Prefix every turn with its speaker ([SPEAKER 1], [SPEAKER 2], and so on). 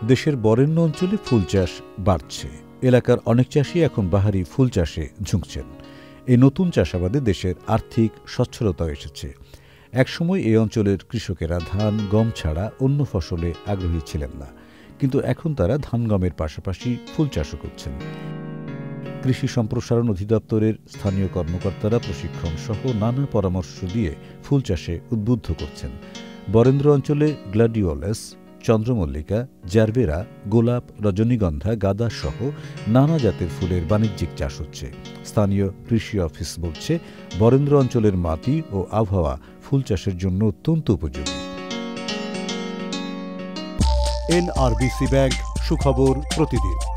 [SPEAKER 1] দেশের বরেণ্য অঞ্চলে ফুল চাষ বাড়ছে। এলাকার অনেক চাষি এখন বাহারি ফুল চাষে ঝুঁকছেন। এই নতুন চাষাবাদে দেশের আর্থিক সচ্ছলতা এসেছে। একসময় এই অঞ্চলের কৃষকেরা ধান, গম ছাড়া অন্য ফসলে আগ্রহী ছিলেন না, কিন্তু এখন তারা ধান, গমের পাশাপাশি ফুল চাষও করছেন। কৃষি সম্প্রসারণ অধিদপ্তরের স্থানীয় কর্মকর্তারা প্রশিক্ষণ সহ নানা পরামর্শ দিয়ে ফুল চাষে উদ্বুদ্ধ করছেন। বরেন্দ্র অঞ্চলে গ্ল্যাডিওলাস, চন্দ্রমল্লিকা, জারবেরা, গোলাপ, রজনীগন্ধা, গাঁদা সহ নানা জাতের ফুলের বাণিজ্যিক চাষ হচ্ছে। স্থানীয় কৃষি অফিস বলছে, বরেন্দ্র অঞ্চলের মাটি ও আবহাওয়া ফুল চাষের জন্য অত্যন্ত উপযোগী।
[SPEAKER 2] NRBC ব্যাংক, সুখবর প্রতিদিন।